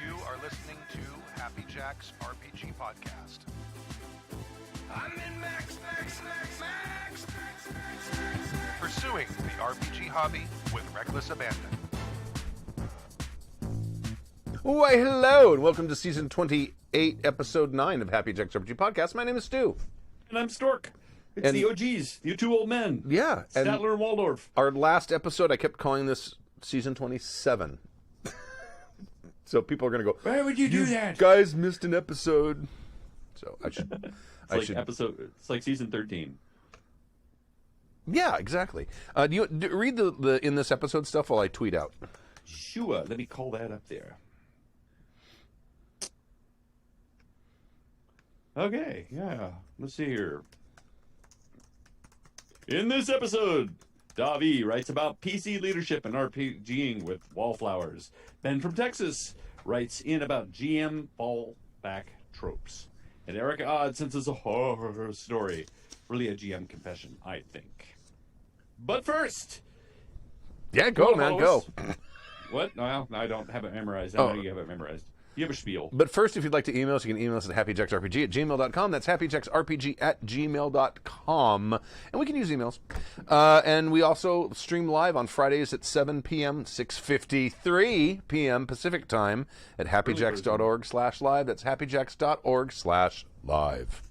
You are listening to Happy Jacks RPG Podcast. Pursuing the RPG hobby with reckless abandon. Why, hello, and welcome to Season 28, Episode 9 of Happy Jacks RPG Podcast. My name is Stu. And I'm Stork. It's the OGs, you two old men. Yeah. Statler and Waldorf. Our last episode, I kept calling this Season 27. So people are going to go, why would you do that? Guys missed an episode. So I should... It's like Season 13. Yeah, exactly. Do you read the in this episode stuff while I tweet out? Sure, let me call that up there. Okay, yeah. Let's see here. In this episode, Davi writes about PC leadership and RPGing with wallflowers. Ben from Texas writes in about GM fallback tropes. And Eric Odd senses a horror story. Really a GM confession, I think. But first... Yeah, go, man, go. What? No, I don't have it memorized. I know you have it memorized. You have a spiel. But first, if you'd like to email us, you can email us at happyjacksrpg@gmail.com. That's happyjacksrpg@gmail.com. And we can use emails. And we also stream live on Fridays at 7 p.m., 6:53 p.m. Pacific time at happyjacks.org/live. That's happyjacks.org/live.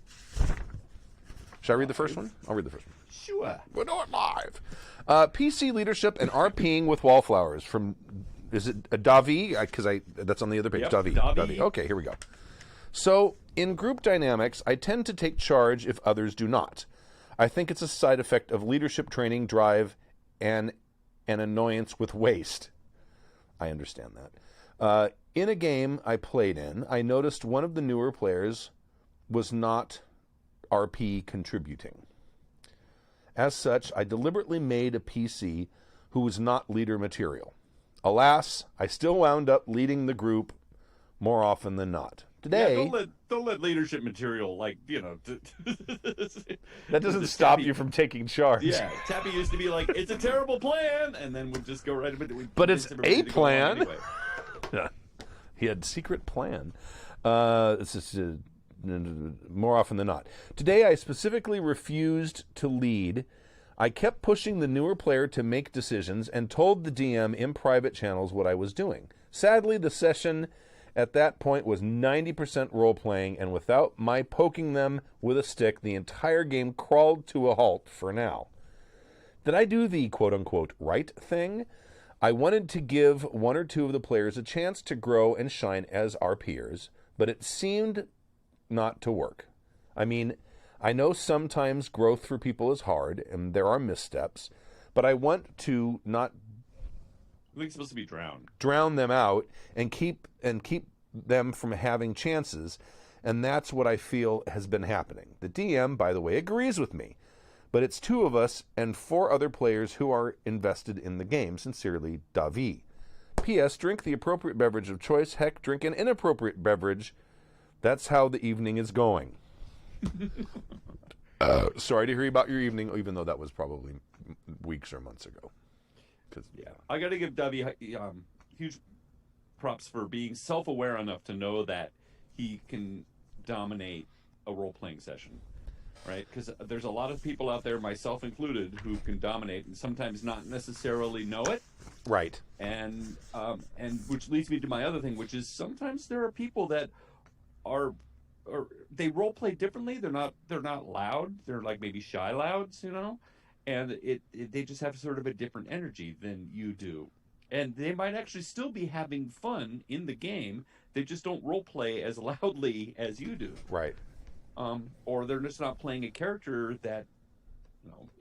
Should I read the first one? I'll read the first one. Sure. We'll do it live. PC leadership and RPing with wallflowers from... Is it a Davi? Because that's on the other page. Yep, Davi. Okay, here we go. So, in group dynamics, I tend to take charge if others do not. I think it's a side effect of leadership training, drive, and an annoyance with waste. I understand that. In a game I played in, I noticed one of the newer players was not RP contributing. As such, I deliberately made a PC who was not leader material. Alas, I still wound up leading the group more often than not. Today... Yeah, don't let leadership material, that doesn't stop you from taking charge. Yeah, Tappy used to be like, it's a terrible plan, and then would just go right into it. But it's a plan. Anyway. He had secret plan. This is more often than not. Today, I specifically refused to lead. I kept pushing the newer player to make decisions and told the DM in private channels what I was doing. Sadly, the session at that point was 90% role-playing, and without my poking them with a stick, the entire game crawled to a halt for now. Did I do the quote-unquote right thing? I wanted to give one or two of the players a chance to grow and shine as our peers, but it seemed not to work. I mean... I know sometimes growth for people is hard, and there are missteps, but I want to not... I think it's supposed to be drown them out and keep them from having chances, and that's what I feel has been happening. The DM, by the way, agrees with me, but it's 2 of us and 4 other players who are invested in the game. Sincerely, Davi. P.S. Drink the appropriate beverage of choice. Heck, drink an inappropriate beverage. That's how the evening is going. Sorry to hear about your evening, even though that was probably weeks or months ago. Yeah, I got to give Davi huge props for being self-aware enough to know that he can dominate a role-playing session, right? Because there's a lot of people out there, myself included, who can dominate and sometimes not necessarily know it. Right. And which leads me to my other thing, which is sometimes there are people that are... or they role play differently. They're not loud. They're like maybe shy louds, and they just have sort of a different energy than you do, and they might actually still be having fun in the game. They just don't role play as loudly as you do, right? Or they're just not playing a character that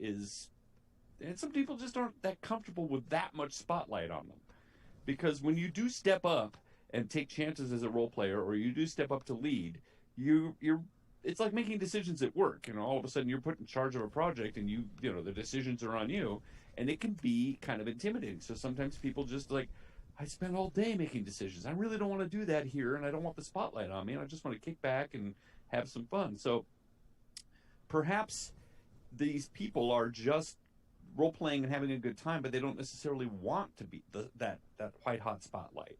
is. And some people just aren't that comfortable with that much spotlight on them, because when you do step up and take chances as a role player, or you do step up to lead. It's like making decisions at work. All of a sudden you're put in charge of a project, and the decisions are on you, and it can be kind of intimidating. So sometimes people just like, I spend all day making decisions. I really don't want to do that here, and I don't want the spotlight on me, and I just want to kick back and have some fun. So perhaps these people are just role playing and having a good time, but they don't necessarily want to be that white hot spotlight.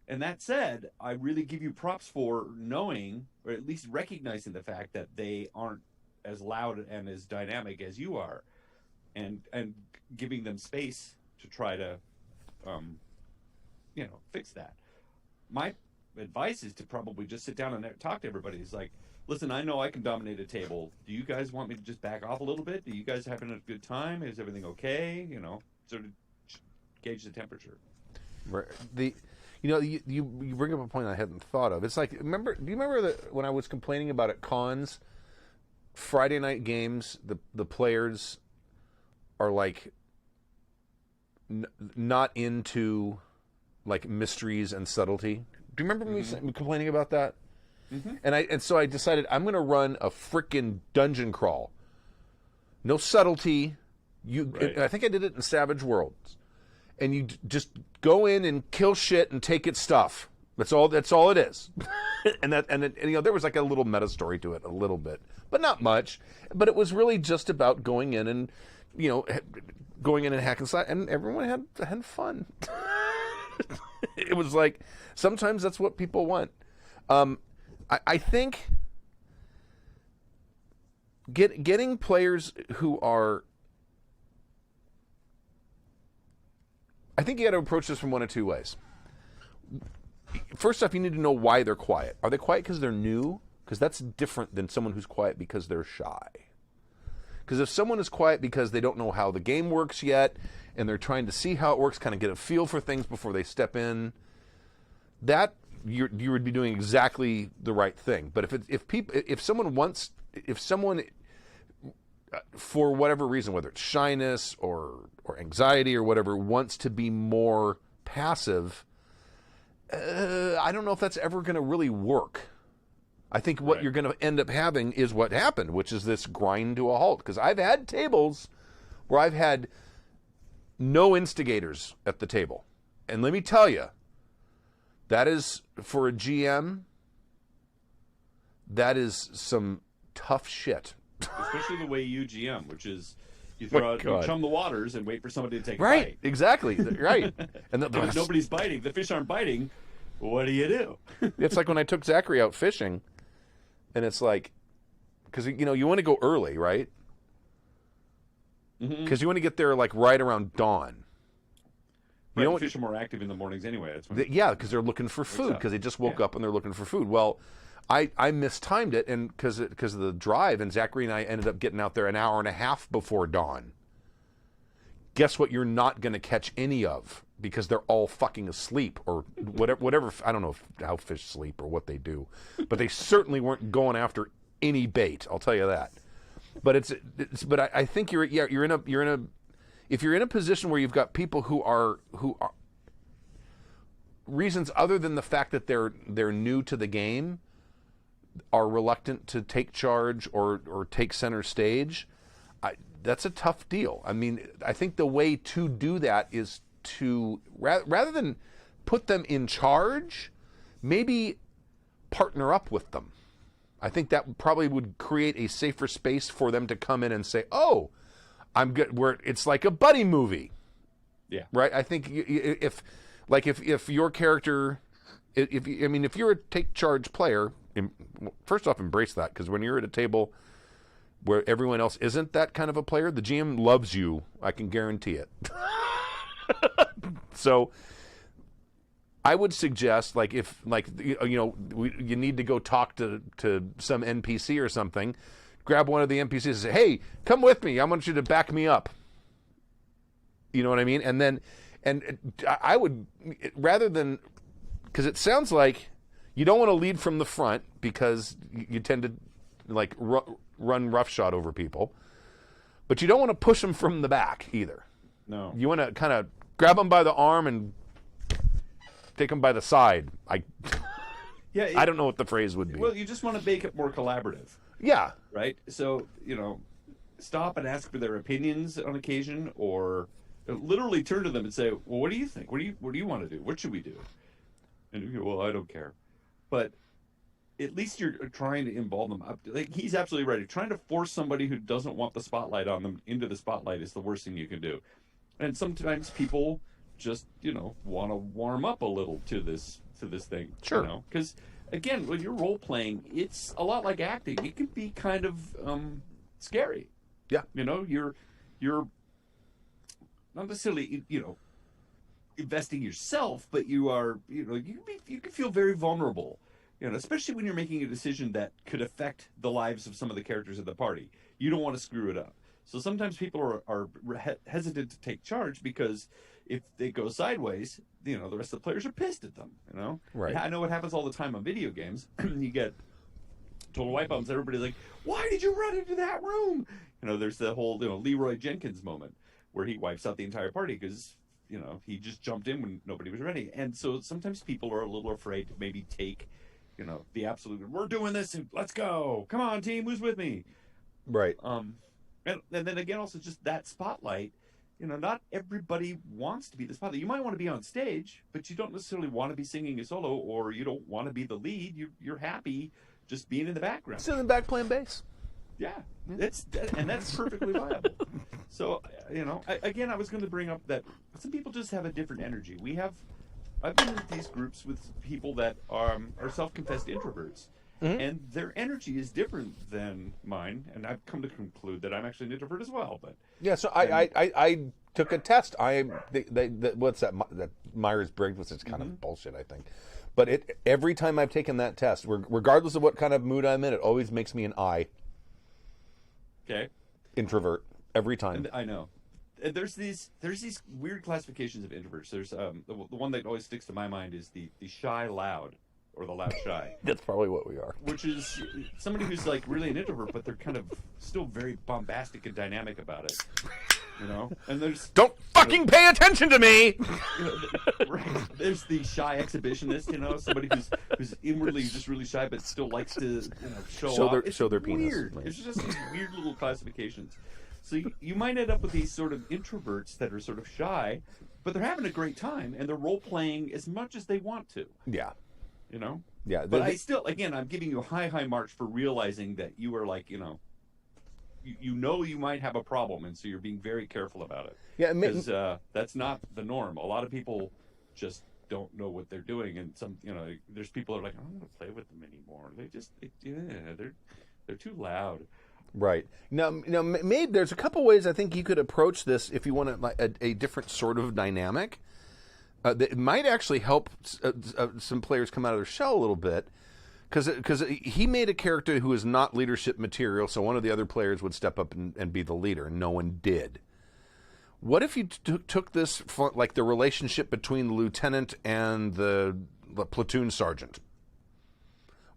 And that said, I really give you props for knowing, or at least recognizing the fact that they aren't as loud and as dynamic as you are, and giving them space to try to, fix that. My advice is to probably just sit down and talk to everybody. It's like, listen, I know I can dominate a table. Do you guys want me to just back off a little bit? Do you guys having a good time? Is everything okay? Sort of gauge the temperature. You bring up a point I hadn't thought of. It's like, do you remember that when I was complaining about at cons, Friday night games, the players are like not into like mysteries and subtlety. Do you remember me complaining about that? Mm-hmm. And so I decided I'm going to run a frickin' dungeon crawl. No subtlety. Right. I think I did it in Savage Worlds. And you just go in and kill shit and take its stuff. That's all it is. and there was like a little meta story to it, a little bit, but not much. But it was really just about going in and hack and slash, and everyone had fun. It was like sometimes that's what people want. I think getting players who are. I think you got to approach this from one of two ways. First off, you need to know why they're quiet. Are they quiet because they're new? Because that's different than someone who's quiet because they're shy. Because if someone is quiet because they don't know how the game works yet, and they're trying to see how it works, kind of get a feel for things before they step in, that you would be doing exactly the right thing. But if someone for whatever reason, whether it's shyness or anxiety or whatever, wants to be more passive, I don't know if that's ever going to really work. I think what you're going to end up having is what happened, which is this grind to a halt. Because I've had tables where I've had no instigators at the table. And let me tell you, that is, for a GM, that is some tough shit. Especially the way you GM, which is you chum the waters and wait for somebody to take a bite. Right, exactly, right. And if nobody's biting, the fish aren't biting, what do you do? It's like when I took Zachary out fishing, and it's like, because you want to go early, right? Because you want to get there like right around dawn. Right, fish are more active in the mornings anyway. That's when because they're looking for food, because they just woke up and they're looking for food. Well, I mistimed it, and because of the drive, and Zachary and I ended up getting out there an hour and a half before dawn. Guess what? You're not going to catch any of, because they're all fucking asleep or whatever. I don't know how fish sleep or what they do, but they certainly weren't going after any bait. I'll tell you that. But but I think you're in a if you're in a position where you've got people who are reasons other than the fact that they're new to the game, are reluctant to take charge or take center stage, that's a tough deal. I mean, I think the way to do that is to, rather than put them in charge, maybe partner up with them. I think that probably would create a safer space for them to come in and say, "Oh, I'm good." Where it's like a buddy movie, yeah, right. I think if your character, if you're a take charge player, first off, embrace that, because when you're at a table where everyone else isn't that kind of a player, the GM loves you. I can guarantee it. So I would suggest, you need to go talk to some NPC or something, grab one of the NPCs and say, "Hey, come with me. I want you to back me up." You know what I mean? And I would, rather than, because it sounds like you don't want to lead from the front, because you tend to run roughshod over people, but you don't want to push them from the back either. No. You want to kind of grab them by the arm and take them by the side. I don't know what the phrase would be. Well, you just want to make it more collaborative. Yeah. Right? So, stop and ask for their opinions on occasion, or literally turn to them and say, "Well, what do you think? What do you want to do? What should we do?" And you go, "Well, I don't care." But at least you're trying to involve them. Like, he's absolutely right. Trying to force somebody who doesn't want the spotlight on them into the spotlight is the worst thing you can do. And sometimes people just, want to warm up a little to this thing. Sure. Because again, when you're role playing, it's a lot like acting. It can be kind of scary. Yeah. You're not necessarily investing yourself, but you are you can feel very vulnerable. Especially when you're making a decision that could affect the lives of some of the characters at the party. You don't want to screw it up. So sometimes people are hesitant to take charge because if they go sideways, the rest of the players are pissed at them. Right. I know it happens all the time on video games. You get total wipeouts. Everybody's like, "Why did you run into that room?" There's the whole Leroy Jenkins moment where he wipes out the entire party because he just jumped in when nobody was ready. And so sometimes people are a little afraid to maybe take the absolute, we're doing this and let's go. Come on, team, who's with me? Right. And then again, also just that spotlight. Not everybody wants to be the spotlight. You might want to be on stage, but you don't necessarily want to be singing a solo, or you don't want to be the lead. You're happy just being in the background. Sitting in the back playing bass. Yeah, that's perfectly viable. So, I was going to bring up that some people just have a different energy. I've been in these groups with people that are self-confessed introverts, and their energy is different than mine. And I've come to conclude that I'm actually an introvert as well. But yeah, so I took a test. What's that? That Myers-Briggs, which is kind of bullshit, I think. But every time I've taken that test, regardless of what kind of mood I'm in, it always makes me an I. Okay. Introvert every time. And I know. There's these weird classifications of introverts. There's the one that always sticks to my mind is the shy loud, or the loud shy. That's probably what we are. Which is somebody who's like really an introvert, but they're kind of still very bombastic and dynamic about it. And there's don't fucking pay attention to me. Right. There's the shy exhibitionist. Somebody who's inwardly just really shy, but still likes to show their penis. Weird. Right. It's just these weird little classifications. So you might end up with these sort of introverts that are sort of shy, but they're having a great time and they're role playing as much as they want to. Yeah. Yeah. But I still, again, I'm giving you a high marks for realizing that you are like, you might have a problem, and so you're being very careful about it. Yeah, because that's not the norm. A lot of people just don't know what they're doing, and there's people that are like, I don't want to play with them anymore. They're too loud. Right. Now, maybe there's a couple ways I think you could approach this if you want a different sort of dynamic. That might actually help some players come out of their shell a little bit, because he made a character who is not leadership material, so one of the other players would step up and be the leader, and no one did. What if you took this, like the relationship between the lieutenant and the platoon sergeant,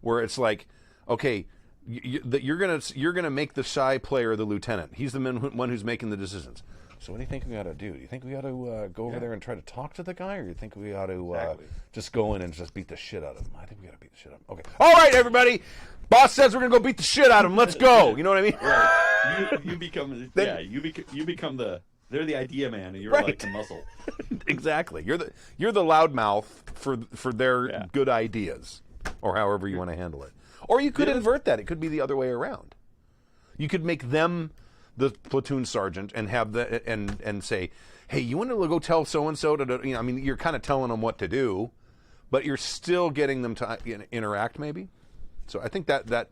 where it's like, okay, you're gonna make the shy player the lieutenant. He's the one who's making the decisions. So what do you think we ought to do? Do you think we ought to go over there and try to talk to the guy, or do you think we ought to just go in and just beat the shit out of him? I think we ought to beat the shit out of him. Okay. All right, everybody. Boss says we're gonna go beat the shit out of him. Let's go. You know what I mean? Right. You become you become they're the idea man, and you're like the muscle. Exactly. You're the loudmouth for their good ideas, or however you want to handle it. Or you could invert that. It could be the other way around. You could make them the platoon sergeant and have and say, hey, you want to go tell so and so to you're kind of telling them what to do, but you're still getting them to interact maybe. So I think that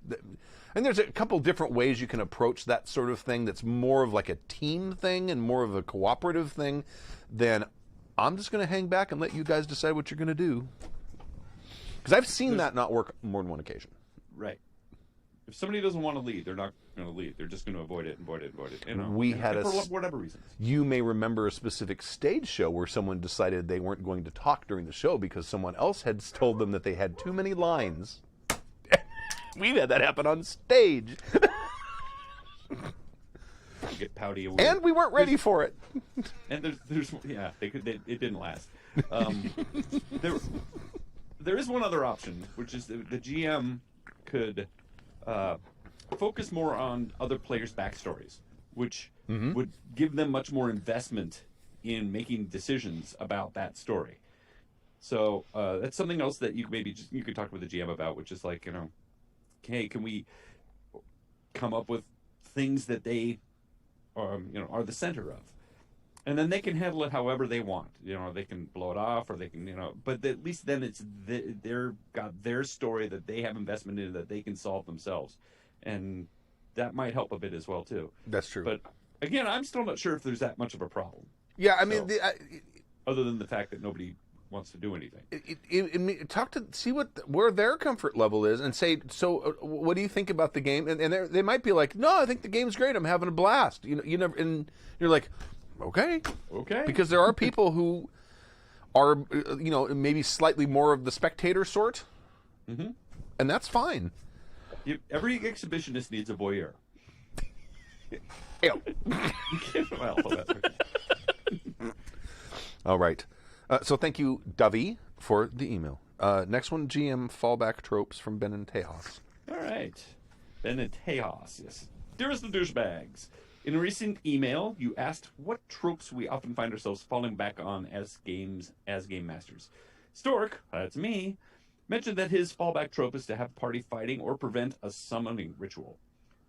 and there's a couple different ways you can approach that sort of thing that's more of like a team thing and more of a cooperative thing than I'm just going to hang back and let you guys decide what you're going to do. Because I've seen that not work more than one occasion. Right. If somebody doesn't want to lead, they're not going to lead. They're just going to avoid it. We had for whatever reasons. You may remember a specific stage show where someone decided they weren't going to talk during the show because someone else had told them that they had too many lines. We've had that happen on stage. You get pouty and we weren't ready for it. And it didn't last. There is one other option, which is the GM could focus more on other players' backstories, which would give them much more investment in making decisions about that story. So that's something else that you could talk with the GM about, which is like, hey, can we come up with things that they, are the center of? And then they can handle it however they want. They can blow it off, or they can, but at least then it's they're got their story that they have investment in that they can solve themselves, and that might help a bit as well too. That's true. But again, I'm still not sure if there's that much of a problem. Yeah, I mean, other than the fact that nobody wants to do anything. See where their comfort level is, and say, so what do you think about the game? And they might be like, no, I think the game's great. I'm having a blast. You never, and you're like, okay, because there are people who are, maybe slightly more of the spectator sort, and that's fine. Every exhibitionist needs a voyeur. Well, all right. So thank you, Dovey, for the email. Next one, GM Fallback Tropes from Ben and Tejas. All right. Ben and Tejas, yes. Dearest of douchebags, in a recent email, you asked what tropes we often find ourselves falling back on as game masters. Stork, that's me, mentioned that his fallback trope is to have party fighting or prevent a summoning ritual.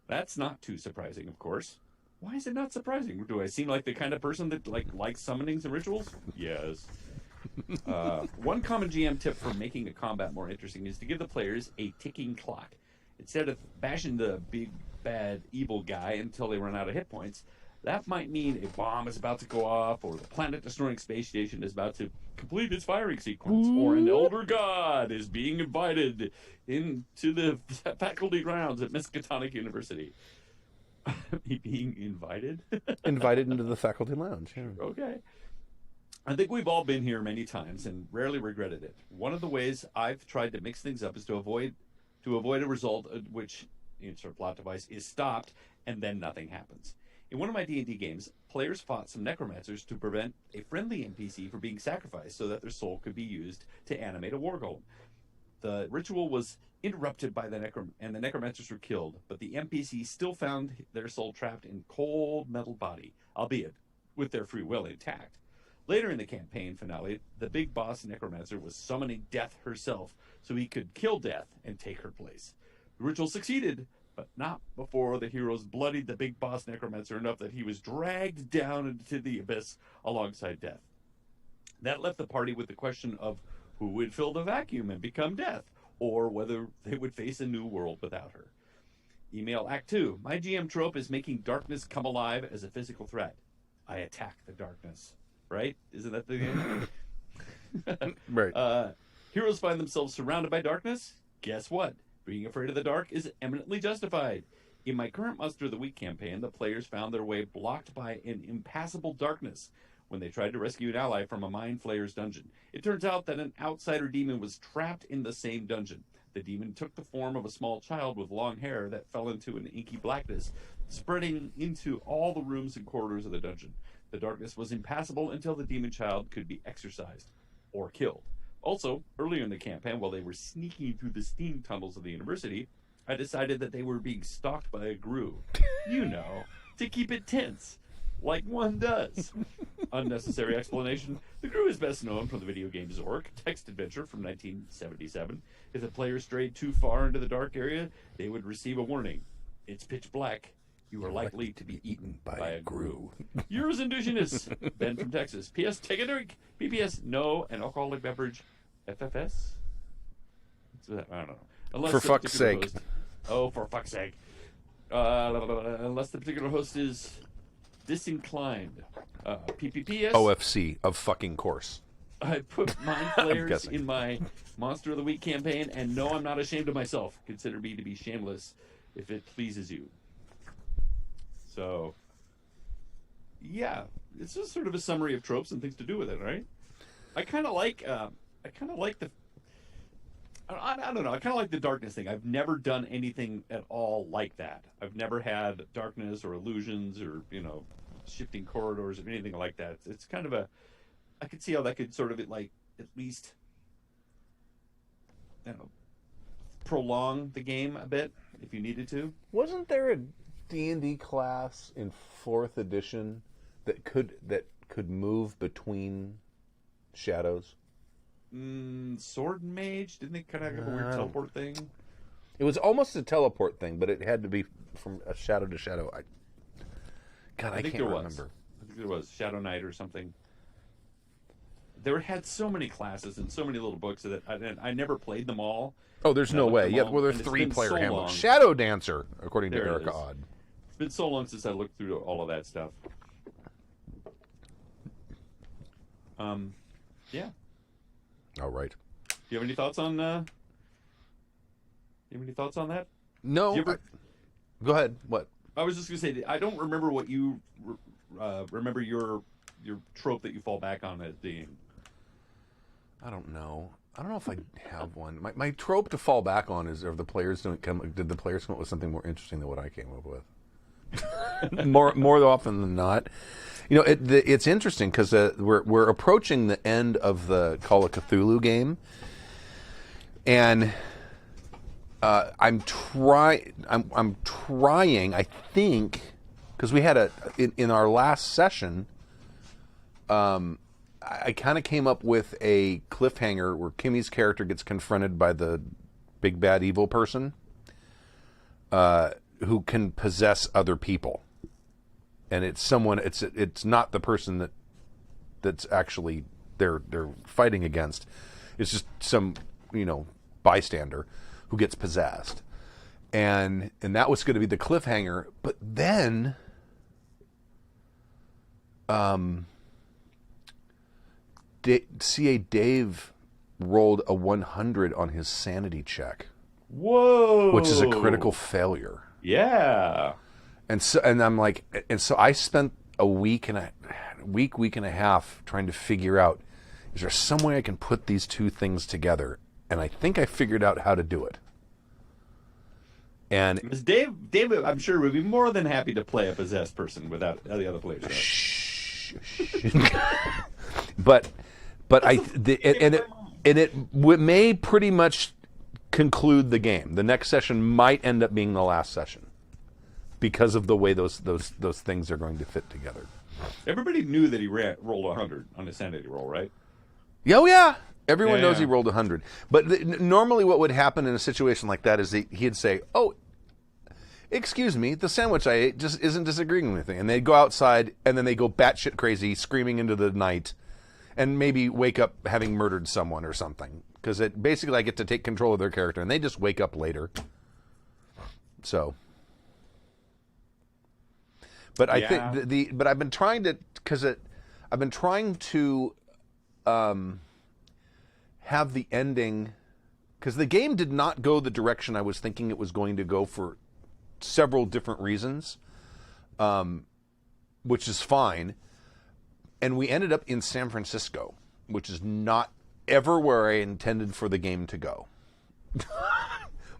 That's not too surprising, of course. Why is it not surprising? Do I seem like the kind of person that likes summonings and rituals? Yes. One common GM tip for making a combat more interesting is to give the players a ticking clock. Instead of bashing the big, bad, evil guy until they run out of hit points, that might mean a bomb is about to go off, or the planet-destroying space station is about to complete its firing sequence, or an elder god is being invited into the faculty grounds at Miskatonic University. Being invited? Invited into the faculty lounge. Yeah. Okay. I think we've all been here many times and rarely regretted it. One of the ways I've tried to mix things up is to avoid a result at which insert plot device is stopped and then nothing happens. In one of my D&D games, players fought some necromancers to prevent a friendly NPC from being sacrificed so that their soul could be used to animate a war golem. The ritual was interrupted by the necromancers were killed, but the NPC still found their soul trapped in cold metal body, albeit with their free will intact. Later in the campaign finale, the big boss necromancer was summoning Death herself so he could kill Death and take her place. The ritual succeeded, but not before the heroes bloodied the big boss necromancer enough that he was dragged down into the abyss alongside Death. That left the party with the question of who would fill the vacuum and become Death, or whether they would face a new world without her. Email Act 2. My GM trope is making darkness come alive as a physical threat. I attack the darkness. Right? Isn't that the game? Right. Heroes find themselves surrounded by darkness. Guess what? Being afraid of the dark is eminently justified. In my current Monster of the Week campaign, the players found their way blocked by an impassable darkness when they tried to rescue an ally from a Mind Flayer's dungeon. It turns out that an outsider demon was trapped in the same dungeon. The demon took the form of a small child with long hair that fell into an inky blackness, spreading into all the rooms and corridors of the dungeon. The darkness was impassable until the demon child could be exorcised or killed. Also, earlier in the campaign, while they were sneaking through the steam tunnels of the university, I decided that they were being stalked by a grue. To keep it tense, like one does. Unnecessary explanation. The grue is best known from the video game Zork, text adventure from 1977. If the players strayed too far into the dark area, they would receive a warning. It's pitch black. You are likely to be eaten by a grue. Yours indigenous, Ben from Texas. P.S. Take a drink. P.P.S. No an alcoholic beverage. FFS? I don't know. Unless for fuck's sake. For fuck's sake. Unless the particular host is disinclined. PPPS. OFC, of fucking course. I put Mind Flayers in my Monster of the Week campaign, and no, I'm not ashamed of myself. Consider me to be shameless if it pleases you. So, yeah, it's just sort of a summary of tropes and things to do with it, right? I kind of like the, I don't know, I kind of like the darkness thing. I've never done anything at all like that. I've never had darkness or illusions or, shifting corridors or anything like that. It's kind of I could see how that could sort of, at least, prolong the game a bit if you needed to. Wasn't there a D&D class in 4th edition that could move between shadows? Sword Mage? Didn't they kind of have a weird teleport thing? It was almost a teleport thing, but it had to be from a shadow to shadow. I think can't there remember. I think there was Shadow Knight or something. There had so many classes and so many little books that I never played them all. Oh, there's no way. Yeah, well, there's and it's 3-player been so handbook. long. Shadow Dancer, according to There it Erica is. Odd. It's been so long since I looked through all of that stuff. Yeah. All right. Do you have any thoughts on? You have any thoughts on that? No. You ever- Go ahead. What? I was just gonna say I don't remember what you remember your trope that you fall back on as being. I don't know. I don't know if I have one. My trope to fall back on is did the players come up with something more interesting than what I came up with? more often than not. You know, it's interesting because we're approaching the end of the Call of Cthulhu game, and I'm trying. I think because we had in our last session. I kind of came up with a cliffhanger where Kimmy's character gets confronted by the big bad evil person who can possess other people, and it's someone. It's not the person that's actually they're fighting against. It's just some bystander who gets possessed, and that was going to be the cliffhanger. But then, C.A. Dave rolled a 100 on his sanity check. Whoa! Which is a critical failure. Yeah. And so I spent a week and a half trying to figure out, is there some way I can put these two things together? And I think I figured out how to do it. And Dave, I'm sure would be more than happy to play a possessed person without the other players. Shh. But it may pretty much conclude the game. The next session might end up being the last session because of the way those things are going to fit together. Everybody knew that he rolled 100 on his sanity roll, right? Oh yeah, everyone knows he Yeah. rolled 100. But normally, what would happen in a situation like that is he'd say, "Oh, excuse me, the sandwich I ate just isn't disagreeing with me," and they'd go outside and then they go batshit crazy, screaming into the night. And maybe wake up having murdered someone or something. Because basically I get to take control of their character. And they just wake up later. So. But I think but I've been trying to... I've been trying to have the ending... Because the game did not go the direction I was thinking it was going to go for several different reasons. Which is fine. And we ended up in San Francisco, which is not ever where I intended for the game to go.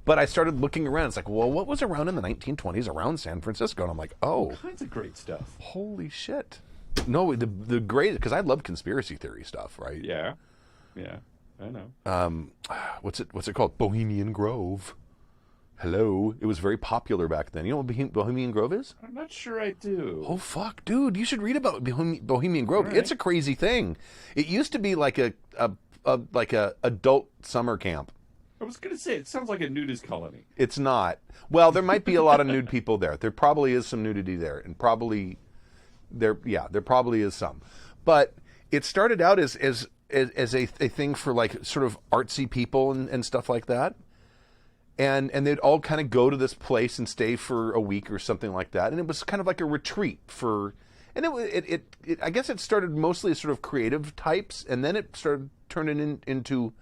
But I started looking around. It's like, well, what was around in the 1920s around San Francisco? And I'm like, oh. All kinds of great stuff. Holy shit. No, the great, because I love conspiracy theory stuff, right? Yeah. Yeah, I know. What's it called? Bohemian Grove. Hello. It was very popular back then. You know what Bohemian Grove is? I'm not sure I do. Oh, fuck, dude. You should read about Bohemian Grove. Right. It's a crazy thing. It used to be like a adult summer camp. I was going to say, it sounds like a nudist colony. It's not. Well, there might be a lot of nude people there. There probably is some nudity there. And there probably is some. But it started out as a thing for like sort of artsy people and stuff like that. And they'd all kind of go to this place and stay for a week or something like that. And it was kind of like a retreat for, and it I guess it started mostly as sort of creative types, and then it started turning into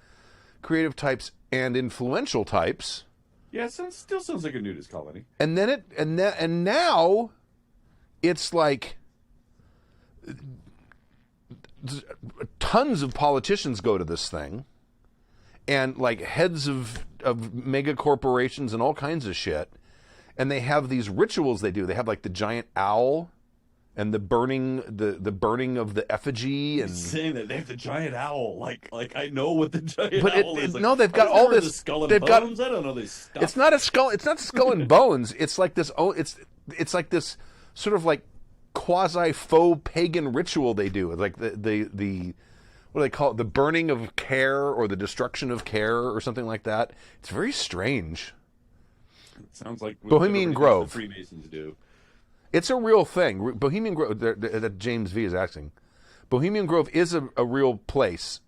creative types and influential types. Yeah, it still sounds like a nudist colony. And then and now it's like tons of politicians go to this thing. And like heads of mega corporations and all kinds of shit, and they have these rituals they do. They have like the giant owl, and the burning of the effigy, and Saying that they have the giant owl, like I know what the giant But owl is. Like, no, they've got all the this. skull and They've got. bones. I don't know this stuff. It's not a skull. It's not skull and bones. It's like this. Oh, it's like this sort of like quasi faux pagan ritual they do. Like the what do they call it? The burning of care or the destruction of care or something like that. It's very strange. Sounds like Bohemian Grove. The Freemasons do. It's a real thing. Bohemian Grove, that James V is asking. Bohemian Grove is a real place,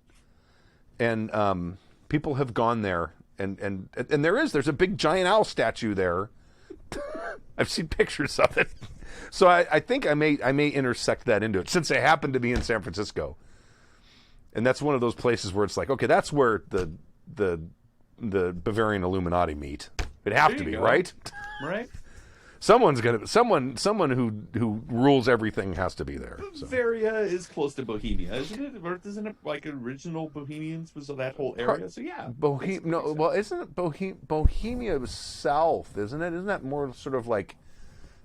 and people have gone there, and there's a big giant owl statue there. I've seen pictures of it, so I think I may intersect that into it since I happen to be in San Francisco, and that's one of those places where it's like, okay, that's where the Bavarian Illuminati meet. It'd have to be, right? Right. Someone who rules everything has to be there. So. Bavaria is close to Bohemia, isn't it? Or isn't it like original Bohemians was that whole area? So yeah. Isn't it Bohemia was south, isn't it? Isn't that more sort of like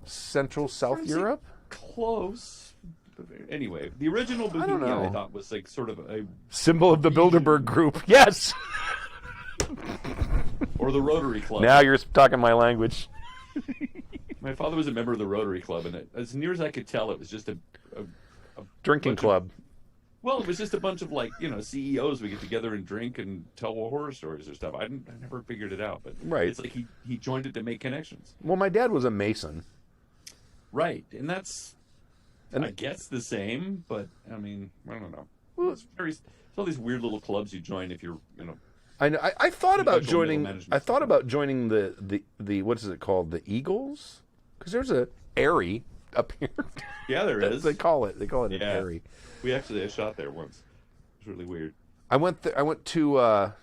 Central South Europe? Close. Anyway, the original Bohemia I thought was like sort of a symbol of the Bilderberg group. Yes. Or the Rotary Club. Now you're talking my language. My father was a member of the Rotary Club, and as near as I could tell, it was just a drinking club. Well, it was just a bunch of CEOs we get together and drink and tell horror stories or stuff. I never figured it out, but right. It's like he joined it to make connections. Well, my dad was a Mason. Right, and that's I guess the same, but I mean I don't know. Well, it's all these weird little clubs you join if you're I know. I thought about joining. I thought about joining the what is it called? The Eagles? Because there's a Airy up here. Yeah, there is. They call it an Airy. We actually I shot there once. It was really weird. I went to a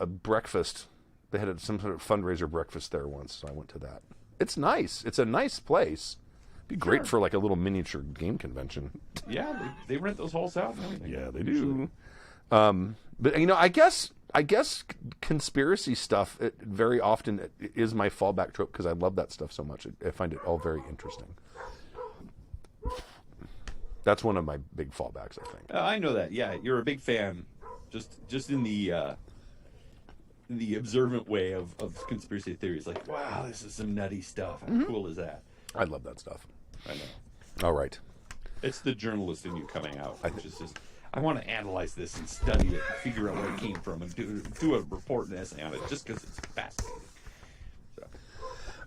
breakfast. They had some sort of fundraiser breakfast there once, so I went to that. It's nice. It's a nice place. It'd be great for like a little miniature game convention. Yeah, they rent those halls out and everything. Yeah, they do. But I guess conspiracy stuff very often is my fallback trope because I love that stuff so much. I find it all very interesting. That's one of my big fallbacks, I think. I know that. Yeah, you're a big fan, just in the observant way of conspiracy theories. Like, wow, this is some nutty stuff. How cool is that? I love that stuff. I know. All right. It's the journalist in you coming out, which is just. I want to analyze this and study it and figure out where it came from and do a report and essay on it just because it's fascinating. So.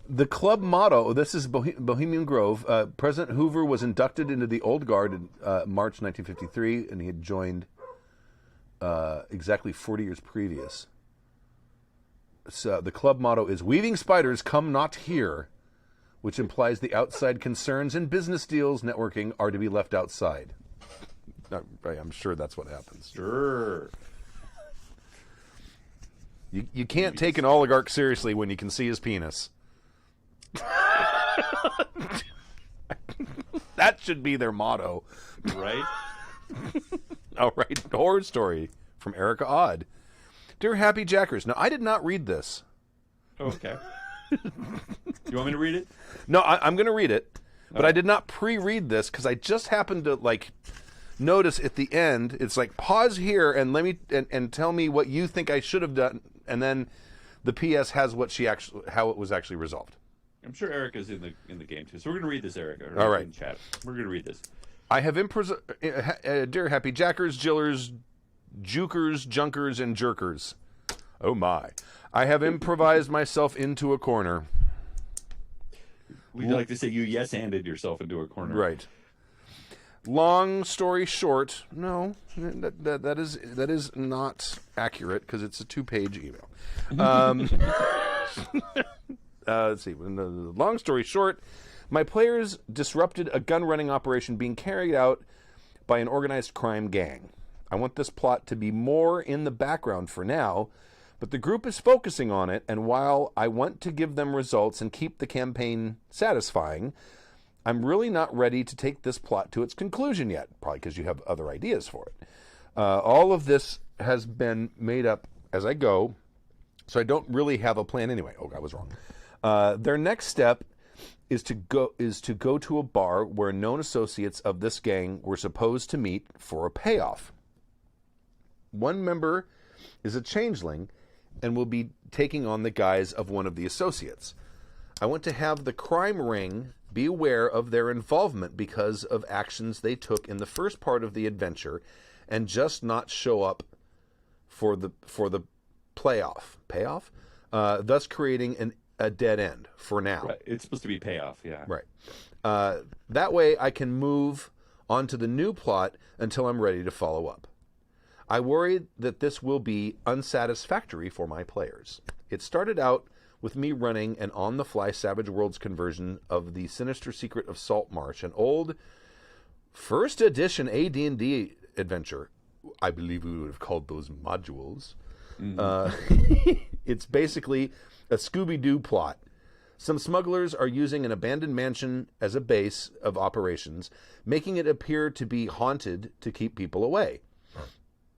The club motto, this is Bohemian Grove. President Hoover was inducted into the Old Guard in March 1953, and he had joined exactly 40 years previous. So the club motto is, "Weaving spiders come not here," which implies the outside concerns and business deals networking are to be left outside. I'm sure that's what happens. Sure. You can't take an oligarch seriously when you can see his penis. That should be their motto. Right? All right. Horror story from Erica Odd. Dear Happy Jackers. Now, I did not read this. Okay. You want me to read it? No, I'm going to read it. But I did not pre-read this because I just happened to, notice at the end, it's like, pause here and let me and tell me what you think I should have done, and then the PS has how it was actually resolved. I'm sure Erica's in the game too, so we're going to read this, Erica. All right, in chat. We're going to read this. I have dear Happy Jackers, Jillers, Jukers, Junkers, and Jerkers. Oh my! I have improvised myself into a corner. We'd like to say you yes-handed yourself into a corner. Right. Long story short, no, that is not accurate because it's a 2-page email. Let's see. Long story short, my players disrupted a gun-running operation being carried out by an organized crime gang. I want this plot to be more in the background for now, but the group is focusing on it, and while I want to give them results and keep the campaign satisfying, I'm really not ready to take this plot to its conclusion yet, probably because you have other ideas for it. All of this has been made up as I go, so I don't really have a plan anyway. Oh, I was wrong. Their next step is to go to a bar where known associates of this gang were supposed to meet for a payoff. One member is a changeling and will be taking on the guise of one of the associates. I want to have the crime ring be aware of their involvement because of actions they took in the first part of the adventure and just not show up for the payoff. thus creating a dead end for now. Right. It's supposed to be payoff, yeah. Right. That way I can move on to the new plot until I'm ready to follow up. I worry that this will be unsatisfactory for my players. It started out with me running an on-the-fly Savage Worlds conversion of the Sinister Secret of Saltmarsh, an old first edition AD&D adventure. I believe we would have called those modules. It's basically a Scooby-Doo plot. Some smugglers are using an abandoned mansion as a base of operations, making it appear to be haunted to keep people away.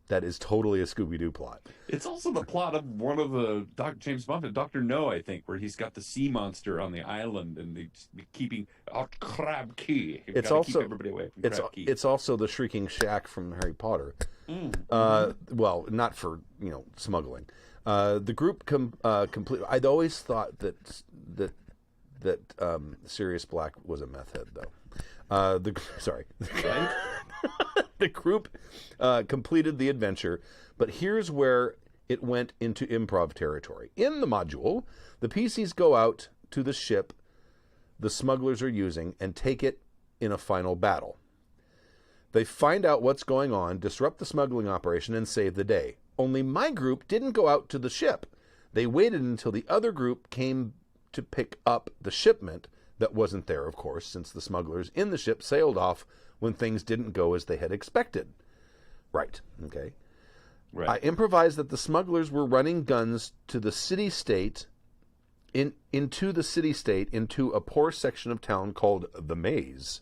That is totally a Scooby-Doo plot. It's also the plot of one of the James Bond, Dr. No, I think, where he's got the sea monster on the island and they keeping Crab Key. It's also keep everybody away from Crab Key. It's also the Shrieking Shack from Harry Potter. Well, not for smuggling. The group complete. I'd always thought that Sirius Black was a meth head, though. Right? The group completed the adventure, but here's where it went into improv territory. In the module, the PCs go out to the ship the smugglers are using and take it in a final battle. They find out what's going on, disrupt the smuggling operation, and save the day. Only my group didn't go out to the ship. They waited until the other group came to pick up the shipment that wasn't there, of course, since the smugglers in the ship sailed off when things didn't go as they had expected. Right, okay. Right. I improvised that the smugglers were running guns to the city-state, into a poor section of town called the Maze.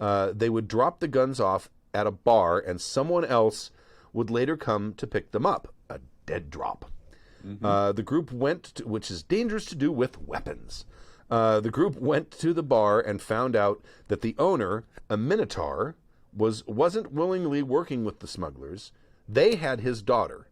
They would drop the guns off at a bar, and someone else would later come to pick them up. A dead drop. The group went, which is dangerous to do with weapons. The group went to the bar and found out that the owner, a Minotaur, wasn't willingly working with the smugglers. They had his daughter.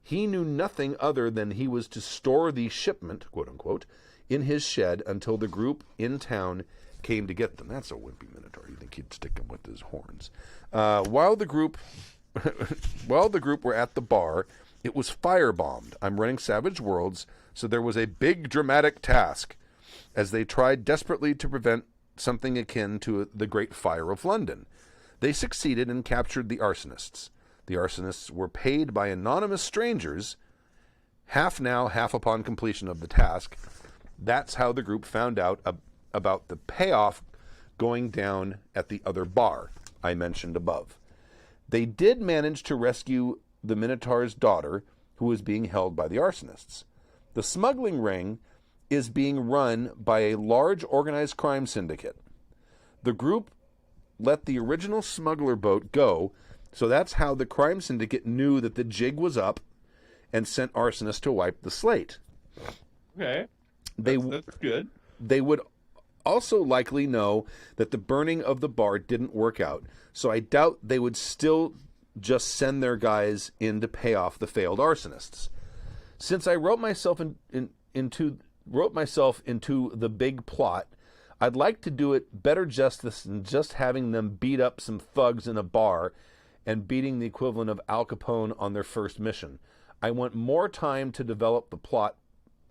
He knew nothing other than he was to store the shipment, quote unquote, in his shed until the group in town came to get them. That's a wimpy Minotaur. You think he'd stick him with his horns? While the group were at the bar, it was firebombed. I'm running Savage Worlds, so there was a big dramatic task as they tried desperately to prevent something akin to the Great Fire of London. They succeeded and captured the arsonists. The arsonists were paid by anonymous strangers, half now, half upon completion of the task. That's how the group found out about the payoff going down at the other bar I mentioned above. They did manage to rescue the Minotaur's daughter, who was being held by the arsonists. The smuggling ring is being run by a large organized crime syndicate. The group let the original smuggler boat go, so that's how the crime syndicate knew that the jig was up and sent arsonists to wipe the slate. Okay. That's good. They would also likely know that the burning of the bar didn't work out, so I doubt they would still just send their guys in to pay off the failed arsonists. Since I wrote myself into the big plot, I'd like to do it better justice than just having them beat up some thugs in a bar and beating the equivalent of Al Capone on their first mission. I want more time to develop the plot.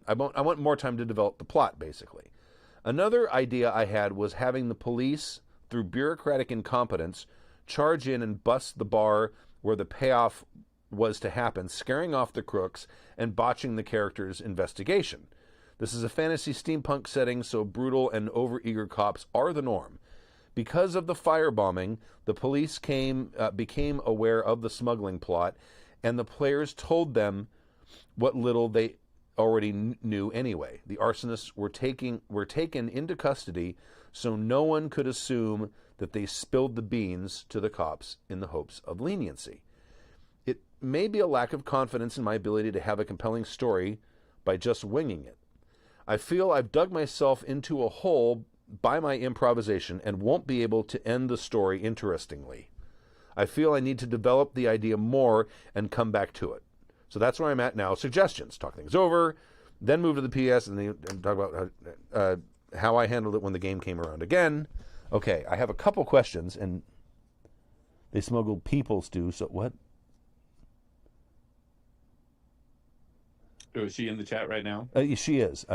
I want more time to develop the plot, basically. Another idea I had was having the police, through bureaucratic incompetence, charge in and bust the bar where the payoff was to happen, scaring off the crooks and botching the characters' investigation. This is a fantasy steampunk setting, so brutal and overeager cops are the norm. Because of the firebombing, the police became aware of the smuggling plot, and the players told them what little they already knew anyway. The arsonists were taken into custody, so no one could assume that they spilled the beans to the cops in the hopes of leniency. It may be a lack of confidence in my ability to have a compelling story by just winging it. I feel I've dug myself into a hole by my improvisation and won't be able to end the story interestingly. I feel I need to develop the idea more and come back to it. So that's where I'm at now. Suggestions. Talk things over, then move to the PS, and then talk about how I handled it when the game came around again. Okay, I have a couple questions, and they smuggled people, Stu, so what? Oh, is she in the chat right now? She is.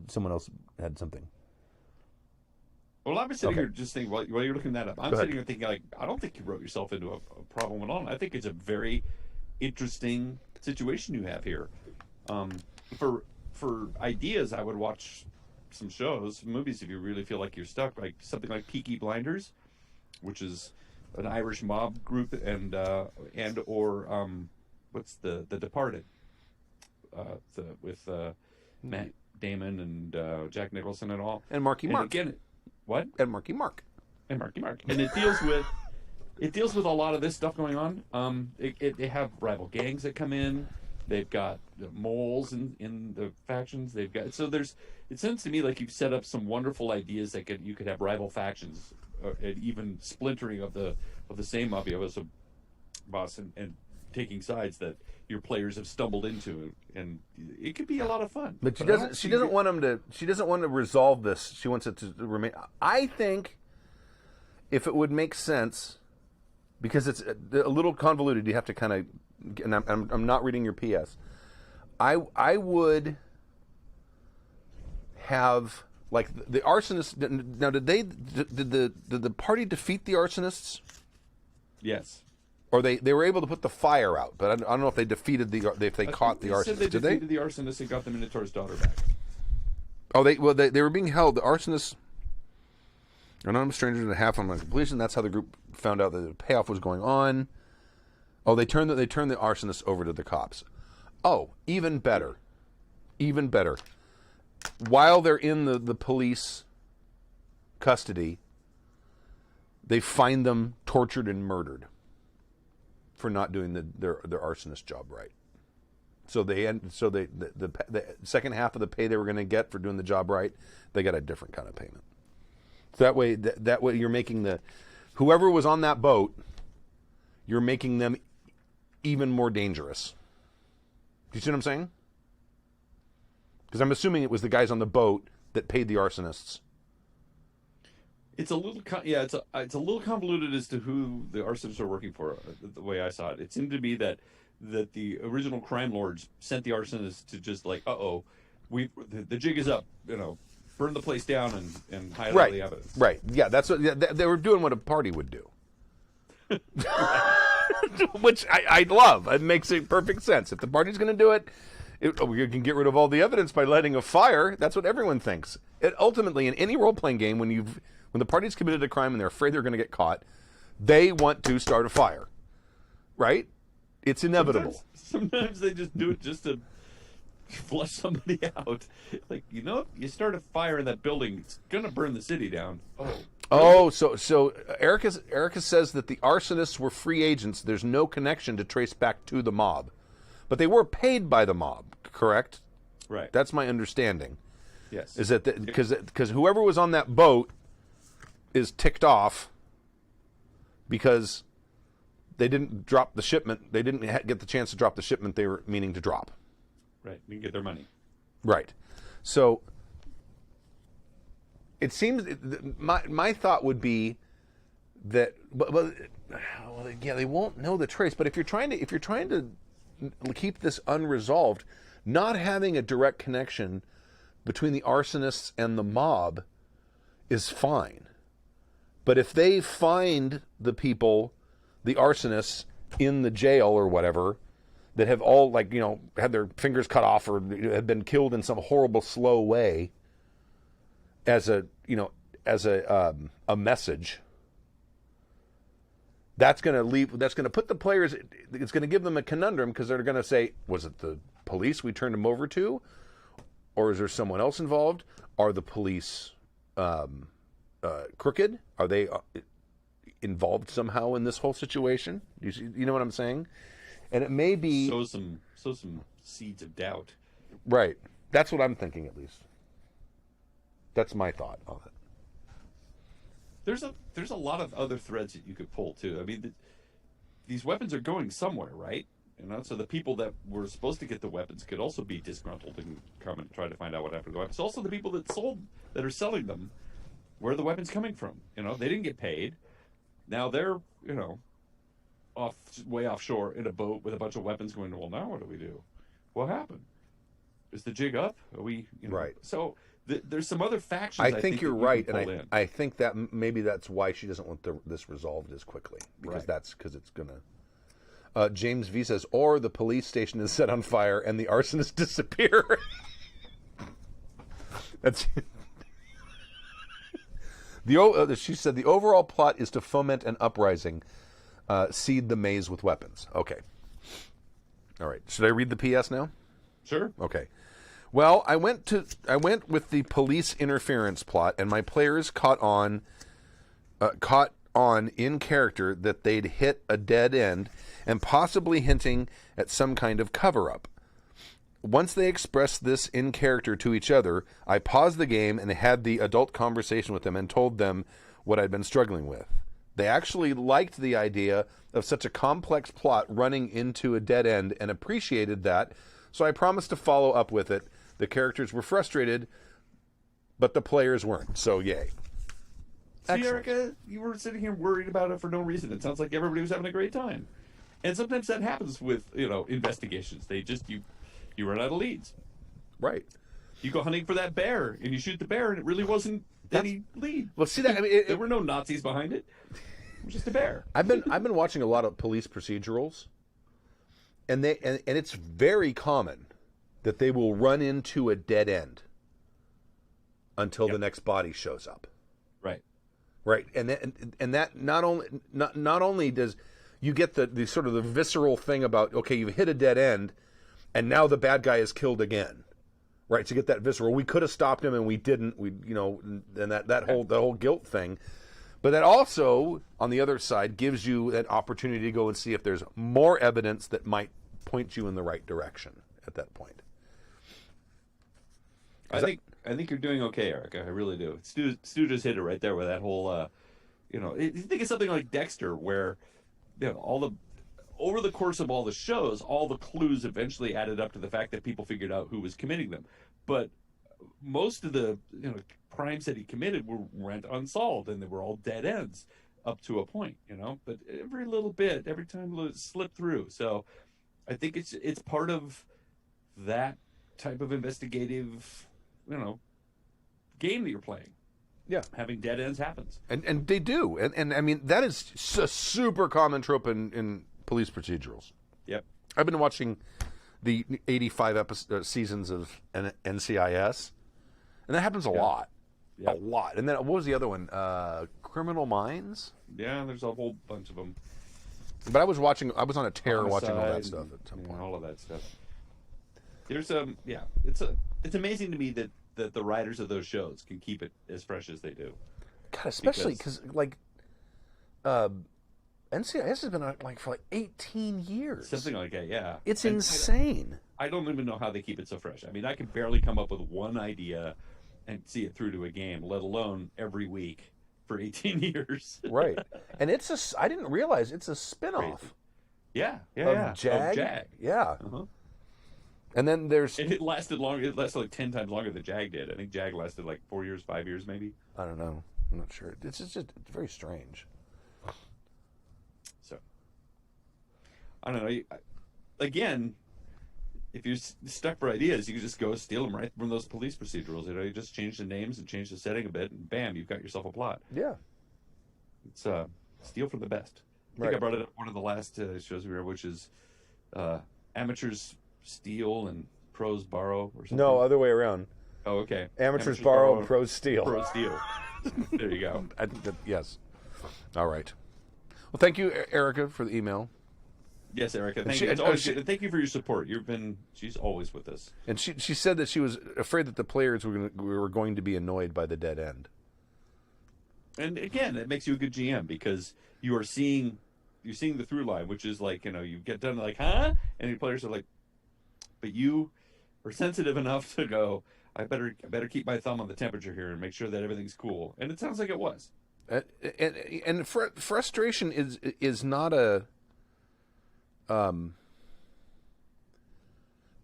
Someone else had something. Well, I'm sitting here just thinking, while you're looking that up, I'm Go ahead. sitting here thinking, like, I don't think you wrote yourself into a problem at all. I think it's a very interesting situation you have here. For ideas, I would watch some shows, movies, if you really feel like you're stuck, like something like Peaky Blinders, which is an Irish mob group, and or what's the Departed, with Matt Damon and Jack Nicholson and all, And Marky Mark. Again, what? And Marky Mark. And Marky Mark. And it deals with a lot of this stuff going on. They have rival gangs that come in. They've got moles in the factions. They've got it seems to me like you've set up some wonderful ideas that you could have rival factions, and even splintering of the same mafioso boss and taking sides that your players have stumbled into, and it could be a lot of fun. But she doesn't want them to. She doesn't want to resolve this. She wants it to remain. I think if it would make sense, because it's a little convoluted, you have to kind of. And I'm not reading your PS. I would have like the arsonists. Now, did the party defeat the arsonists? Yes. Or they were able to put the fire out, but I don't know if they defeated if they caught the arsonists. They defeated the arsonists and got the Minotaur's daughter back. Oh, they were being held. The arsonists are not strangers to half on my completion. That's how the group found out that the payoff was going on. Oh, they turned the arsonists over to the cops. Oh, even better. Even better. While they're in the police custody, they find them tortured and murdered for not doing their arsonist job right. So the second half of the pay they were going to get for doing the job right, they got a different kind of payment. So that way you're making whoever was on that boat, you're making them even more dangerous. Do you see what I'm saying? Because I'm assuming it was the guys on the boat that paid the arsonists. It's a little, it's a little convoluted as to who the arsonists are working for. The way I saw it, it seemed to be that the original crime lords sent the arsonists to just like, the jig is up, burn the place down and hide all the evidence. Right. Yeah, that's what they were doing. What a party would do. Which I love. It makes perfect sense. If the party's going to do it, you can get rid of all the evidence by lighting a fire. That's what everyone thinks. Ultimately, in any role-playing game, when the party's committed a crime and they're afraid they're going to get caught, they want to start a fire. Right? It's inevitable. Sometimes they just do it just to flush somebody out. Like, you start a fire in that building, it's going to burn the city down. Oh, so Erica says that the arsonists were free agents. There's no connection to trace back to the mob. But they were paid by the mob, correct? Right. That's my understanding. Yes. Is that because whoever was on that boat is ticked off because they didn't drop the shipment. They didn't get the chance to drop the shipment they were meaning to drop. Right. We can get their money. Right. So it seems my thought would be that, they won't know the trace. But if you're trying to keep this unresolved, not having a direct connection between the arsonists and the mob is fine. But if they find the people, the arsonists, in the jail or whatever, that have all had their fingers cut off or have been killed in some horrible, slow way, as a message, that's going to put the players. It's going to give them a conundrum because they're going to say, was it the police we turned them over to, or is there someone else involved? Are the police crooked? Are they involved somehow in this whole situation? You know what I'm saying? And it may be sow some seeds of doubt. Right. That's what I'm thinking, at least. That's my thought on it. There's a lot of other threads that you could pull too. I mean, these weapons are going somewhere, right? So the people that were supposed to get the weapons could also be disgruntled and come and try to find out what happened to the weapons. Also, the people that are selling them, where are the weapons coming from? They didn't get paid. Now they're way offshore in a boat with a bunch of weapons going, well, now what do we do? What happened? Is the jig up? Are we Right. So there's some other factions. I think you're that you right, can and pull in. I think that maybe that's why she doesn't want this resolved as quickly, because Right. it's gonna. James V says, or the police station is set on fire and the arsonists disappear. That's she said the overall plot is to foment an uprising, seed the maze with weapons. Okay. All right. Should I read the PS now? Sure. Okay. Well, I went with the police interference plot, and my players caught on in character that they'd hit a dead end, and possibly hinting at some kind of cover-up. Once they expressed this in character to each other, I paused the game and had the adult conversation with them and told them what I'd been struggling with. They actually liked the idea of such a complex plot running into a dead end and appreciated that, so I promised to follow up with it. The characters were frustrated, but the players weren't, so yay. See, Erica, you were sitting here worried about it for no reason. It sounds like everybody was having a great time. And sometimes that happens with, investigations. They just, you run out of leads. Right. You go hunting for that bear, and you shoot the bear, and it really wasn't any lead. Well, see that, I mean, there were no Nazis behind it. It was just a bear. I've been watching a lot of police procedurals, and it's very common that they will run into a dead end until the next body shows up. Right. Right, and that not only does you get the sort of the visceral thing about, okay, you've hit a dead end, and now the bad guy is killed again, right? To get that visceral, we could have stopped him and we didn't. And that whole guilt thing. But that also, on the other side, gives you an opportunity to go and see if there's more evidence that might point you in the right direction at that point. I think you're doing okay, Erica. I really do. Stu just hit it right there with that whole, you think of something like Dexter, where, over the course of all the shows, all the clues eventually added up to the fact that people figured out who was committing them. But most of the crimes that he committed went unsolved, and they were all dead ends up to a point, But every little bit, every time it slipped through. So I think it's part of that type of investigative, game that you're playing. Yeah, having dead ends happens, and they do, and I mean that is a super common trope in police procedurals. Yep, I've been watching the 85 seasons of NCIS, and that happens a lot. Yep. A lot. And then what was the other one? Criminal Minds? Yeah, there's a whole bunch of them. But I was on a tear Homicide, watching all that stuff at some point. All of that stuff. There's it's amazing to me that the writers of those shows can keep it as fresh as they do. God, especially because NCIS has been on for 18 years. Something like that, yeah. It's insane. I don't even know how they keep it so fresh. I mean, I can barely come up with one idea and see it through to a game, let alone every week for 18 years. Right. And I didn't realize it's a spin-off. Crazy. Yeah. Of Jag? Of Jag. Yeah. Uh-huh. And then there's... It lasted longer. It lasted like 10 times longer than Jag did. I think Jag lasted like 4 years, 5 years maybe. I don't know. I'm not sure. It's very strange. So, I don't know. Again, if you're stuck for ideas, you can just go steal them right from those police procedurals. You just change the names and change the setting a bit, and bam, you've got yourself a plot. Yeah. It's steal from the best. I think I brought it up one of the last shows we were, which is amateurs steal and pros borrow, or something. No, other way around. Oh, okay. Amateurs borrow and pros steal. Pros steal. There you go. Yes. All right. Well, thank you, Erica, for the email. Yes, Erica. Thank you. It's always good. And thank you for your support. She's always with us. And she said that she was afraid that the players were going to be annoyed by the dead end. And again, it makes you a good GM because you're seeing the through line, which is like, you get done like, huh? And your players are like, but you are sensitive enough to go, I better keep my thumb on the temperature here and make sure that everything's cool. And it sounds like it was. And frustration is not a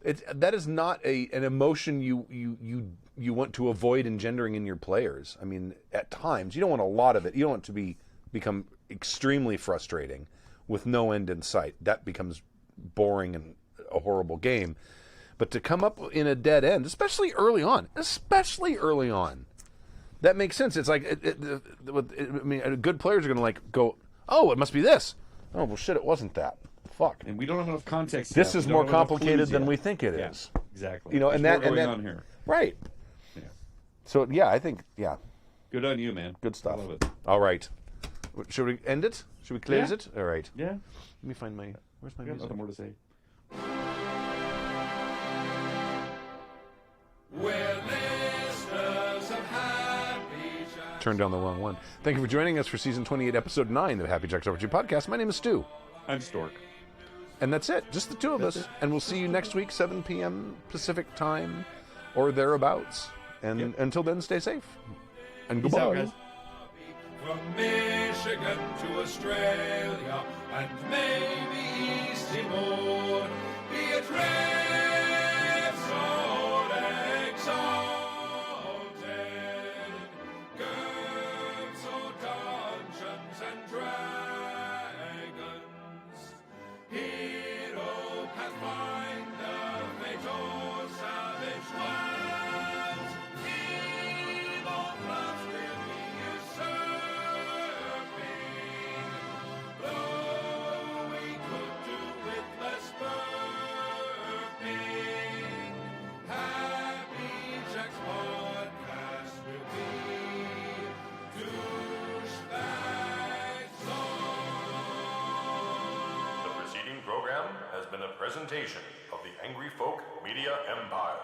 that is not an emotion you want to avoid engendering in your players. I mean, at times you don't want a lot of it. You don't want it to become extremely frustrating with no end in sight. That becomes boring and a horrible game. But to come up in a dead end, especially early on, that makes sense. It's like, good players are going to like go, oh, it must be this. Oh, well, shit, it wasn't that. Fuck. And we don't have enough context. This is more complicated than we think it is. Exactly. You know, There's more going on here. Right. Yeah. So, yeah, I think, yeah. Good on you, man. Good stuff. I love it. All right. Should we end it? Should we close it? All right. Yeah. Let me find my, where's my I got music? nothing more to say. Turned down the wrong one. Thank you for joining us for season 28, episode 9 of the Happy Jacks RPG podcast. My name is Stu. I'm Stork. And that's it. Just the two of us. And we'll see you next week, 7 p.m. Pacific time or thereabouts. And until then, stay safe. And Peace goodbye. out, guys. From Michigan to Australia and maybe East Timor, be it rare, so exalted, girls or dungeons and dragons, hero, pathfinder, fate or savage wilds, evil plots will be usurping, though we could do with less burping. Happy Jack's podcast will be douchebags The preceding program has been a presentation of the Angry Folk Media Empire.